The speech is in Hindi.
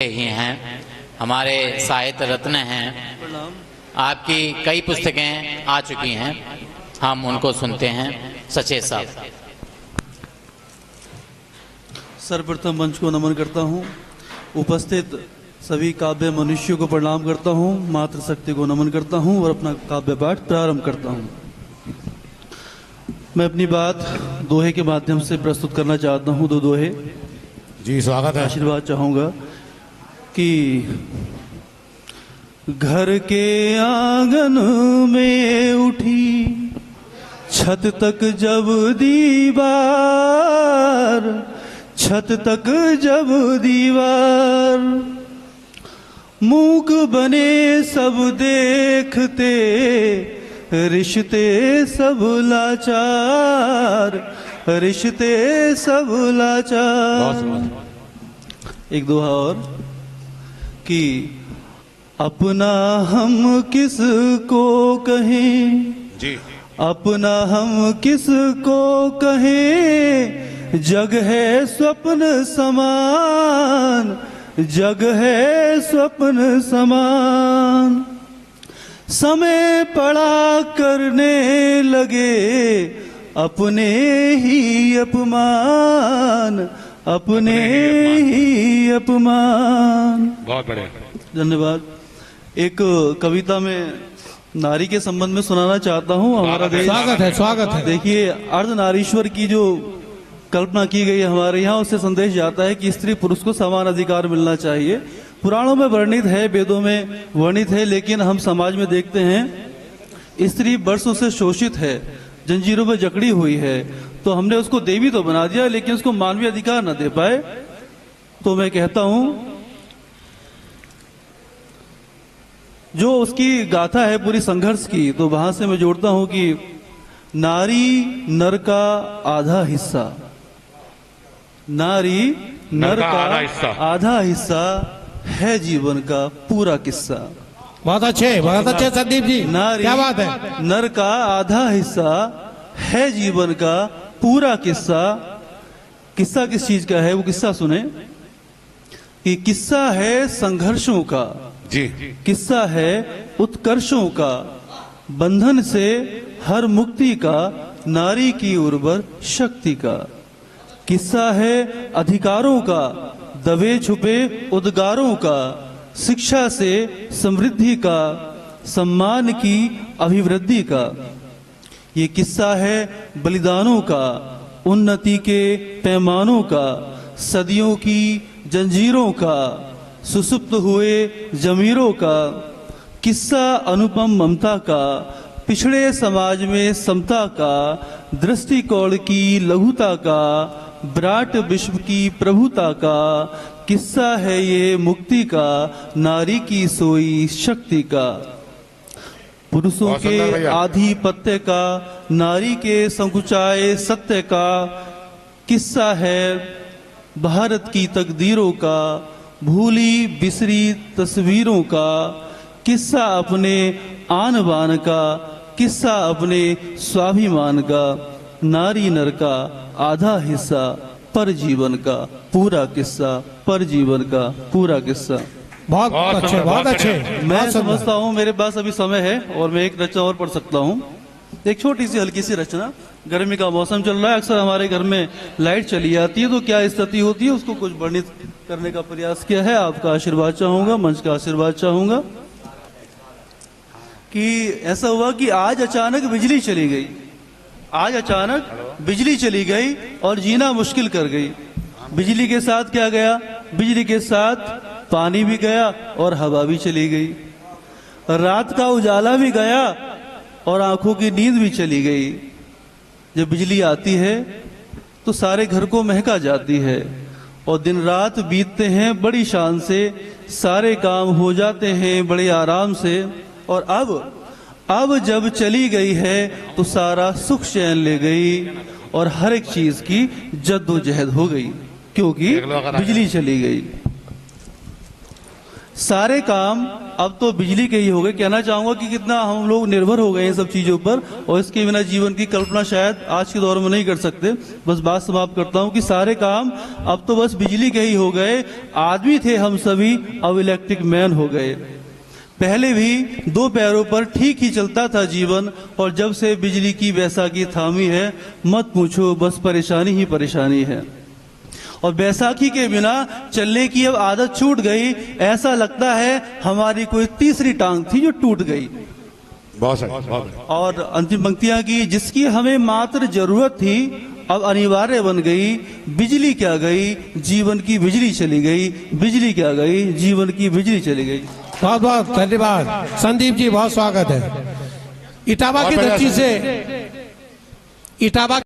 ही हैं, हमारे साहित्य रत्न हैं। आपकी कई पुस्तकें आ चुकी हैं, हम उनको सुनते हैं। सचेत साहब। सर्वप्रथम मंच को नमन करता हूँ। उपस्थित सभी काव्य मनुष्यों को प्रणाम करता हूँ। मातृशक्ति को नमन करता हूँ और अपना काव्य पाठ प्रारंभ करता हूँ। मैं अपनी बात दोहे के माध्यम से प्रस्तुत करना चाहता हूँ। दो दोहे जी, स्वागत है। आशीर्वाद चाहूँगा कि घर के आंगन में उठी छत तक जब दीवार, छत तक जब दीवार, मूक बने सब देखते, रिश्ते सब लाचार, रिश्ते सब लाचार। एक दोहा और कि अपना हम किस को कहें जी, अपना हम किस को कहें, जग है स्वप्न समान, जग है स्वप्न समान। समय पड़ा करने लगे अपने ही अपमान, अपने ही अपमान। बहुत बढ़िया, धन्यवाद। एक कविता में नारी के संबंध में सुनाना चाहता हूँ। हमारा देश, स्वागत है, स्वागत है। देखिए, अर्धनारीश्वर की जो कल्पना की गई है हमारे यहाँ, उससे संदेश जाता है कि स्त्री पुरुष को समान अधिकार मिलना चाहिए। पुराणों में वर्णित है, वेदों में वर्णित है, लेकिन हम समाज में देखते हैं स्त्री वर्षों से शोषित है, जंजीरों में जकड़ी हुई है। तो हमने उसको देवी तो बना दिया, लेकिन उसको मानवीय अधिकार न दे पाए। तो मैं कहता हूं, जो उसकी गाथा है पूरी संघर्ष की, तो वहां से मैं जोड़ता हूं कि नारी नर का आधा हिस्सा, नारी नर का आधा हिस्सा है जीवन का पूरा किस्सा। बहुत अच्छे संदीप जी, नारी क्या बात है। नर का आधा हिस्सा है जीवन का पूरा किस्सा। किस्सा किस चीज का है, वो किस्सा सुने कि किस्सा है संघर्षों का जी, किस्सा है उत्कर्षों का, बंधन से हर मुक्ति का, नारी की उर्वर शक्ति का। किस्सा है अधिकारों का, दबे छुपे उद्गारों का, शिक्षा से समृद्धि का, सम्मान की अभिवृद्धि का। ये किस्सा है बलिदानों का, उन्नति के पैमानों का, सदियों की जंजीरों का, सुसुप्त हुए जमीरों का। किस्सा अनुपम ममता का, पिछड़े समाज में समता का, दृष्टिकोण की लघुता का, विराट विश्व की प्रभुता का। किस्सा है ये मुक्ति का, नारी की सोई शक्ति का। पुरुषों के आधिपत्य का, नारी के संकुचाए सत्य का। किस्सा है भारत की तकदीरों का, भूली बिसरी तस्वीरों का। किस्सा अपने आन बान का, किस्सा अपने स्वाभिमान का। नारी नर का आधा हिस्सा, पर जीवन का पूरा किस्सा, पर जीवन का पूरा किस्सा। बहुत अच्छे, बहुत अच्छे। मैं समझता हूँ मेरे पास अभी समय है और मैं एक रचना और पढ़ सकता हूँ। एक छोटी सी हल्की सी रचना। गर्मी का मौसम चल रहा है, अक्सर हमारे घर में लाइट चली जाती है, तो क्या स्थिति होती है उसको कुछ वर्णित करने का प्रयास किया है। आपका आशीर्वाद चाहूंगा, मंच का आशीर्वाद चाहूंगा। कि ऐसा हुआ कि आज अचानक बिजली चली गई, आज अचानक बिजली चली गई और जीना मुश्किल कर गई। बिजली के साथ क्या गया, बिजली के साथ पानी भी गया और हवा भी चली गई। रात का उजाला भी गया और आंखों की नींद भी चली गई। जब बिजली आती है तो सारे घर को महका जाती है और दिन रात बीतते हैं बड़ी शान से, सारे काम हो जाते हैं बड़े आराम से। और अब जब चली गई है तो सारा सुख चैन ले गई और हर एक चीज की जद्दोजहद हो गई, क्योंकि बिजली चली गई। सारे काम अब तो बिजली के ही हो गए। कहना चाहूंगा कि कितना हम लोग निर्भर हो गए इन सब चीजों पर, और इसके बिना जीवन की कल्पना शायद आज के दौर में नहीं कर सकते। बस बात समाप्त करता हूं कि सारे काम अब तो बस बिजली के ही हो गए। आदमी थे हम सभी, अब इलेक्ट्रिक मैन हो गए। पहले भी दो पैरों पर ठीक ही चलता था जीवन, और जब से बिजली की बैसाखी थामी है, मत पूछो बस परेशानी ही परेशानी है। और बैसाखी के बिना चलने की अब आदत छूट गई। ऐसा लगता है हमारी कोई तीसरी टांग थी जो टूट गई। बहुत सही। और अंतिम पंक्तियां की, जिसकी हमें मात्र जरूरत थी अब अनिवार्य बन गई। बिजली क्या गई, जीवन की बिजली चली गई। बिजली क्या गई, जीवन की बिजली चली गई। बहुत बहुत धन्यवाद संदीप जी, बहुत स्वागत है। इटावा की धरती से, इटावा